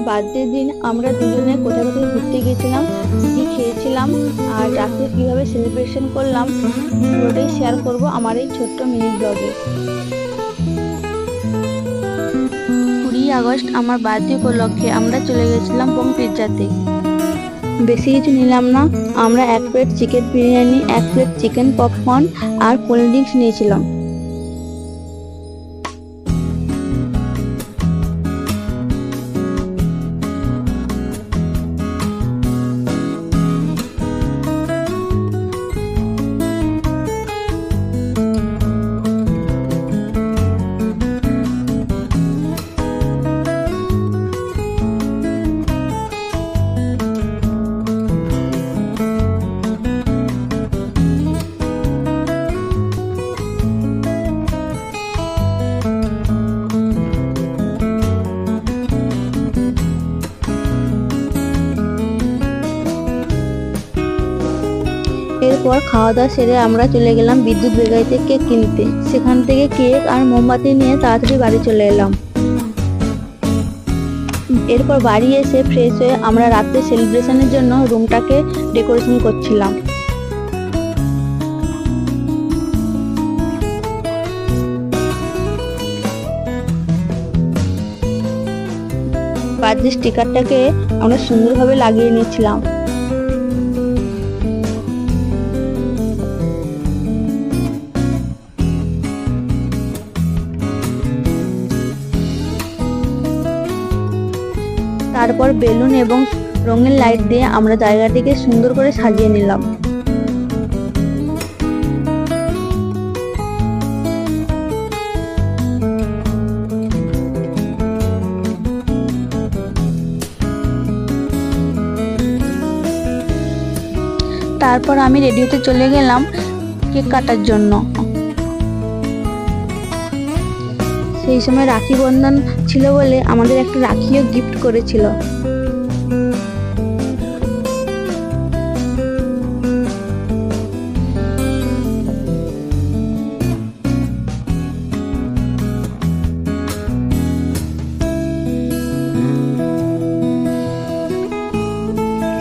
বার্থডের দিন আমরা দুজনে কোথায় কোথায় ঘুরতে গিয়েছিলাম, কি খেয়েছিলাম আর রাতে কিভাবে সেলিব্রেশন করলাম পুরোটাই শেয়ার করব আমার এই ছোট্ট মিনি ব্লগে। 20 আগস্ট আমার বার্থডে উপলক্ষে আমরা চলে গেছিলাম পং পিৎজাতে। বেশি কিছু নিলাম না, আমরা 1 plate chicken biryani, 1 plate chicken popcorn আর কোল্ড ড্রিঙ্কস নিয়েছিলাম। এরপর খাওয়া দাওয়া সেরে আমরা চলে গেলাম বিদ্যুৎ বেকারিতে কেক কিনতে। সেখান থেকে কেক আর মোমবাতি নিয়ে তাড়াতাড়ি বাড়ি চলে এলাম। এরপর বাড়ি এসে ফ্রেশ হয়ে আমরা রাতে সেলিব্রেশনের জন্য রুমটাকে ডেকোরেশন করছিলাম। বার্থডে স্টিকারটাকে আমরা সুন্দরভাবে লাগিয়ে নিয়েছিলাম। তারপর বেলুন এবং রঙিন লাইট দিয়ে আমরা জায়গাটিকে সুন্দর করে সাজিয়ে নিলাম। তারপর আমি রেডি হতে চলে গেলাম কেক কাটার জন্য। সেই সময় রাখি বন্ধন ছিল বলে আমাদের একটা রাখিও গিফট করেছিল।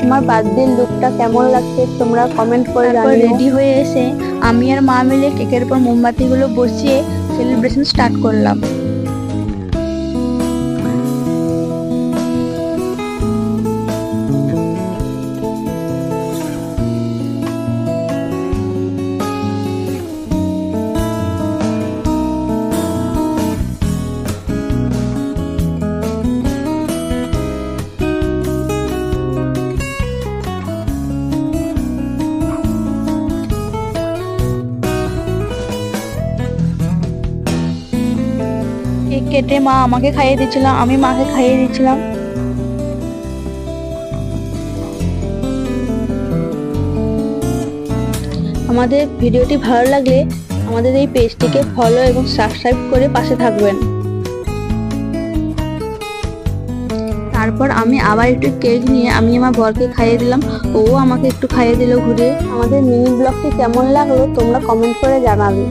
আমার বার্থডে লুকটা কেমন লাগছে তোমরা কমেন্ট করে জানিও। রেডি হয়ে এসে আমি আর মা মিলে কেকের উপর মোমবাতিগুলো বসিয়ে সেলিব্রেশন স্টার্ট করলাম। কেক কেটে মা আমাকে খাইয়ে দিচ্ছিল, আমি মাকে খাইয়ে দিচ্ছিলাম। আমাদের ভিডিওটি ভালো লাগলে আমাদের এই পেজটিকে ফলো এবং সাবস্ক্রাইব করে পাশে থাকবেন। তারপর আমি আবার একটু কেক নিয়ে আমি আমার বরকে খাইয়ে দিলাম, ও আমাকে একটু খাইয়ে দিল ঘুরে। আমাদের মিনি ব্লগটি কেমন লাগলো তোমরা কমেন্ট করে জানাবে।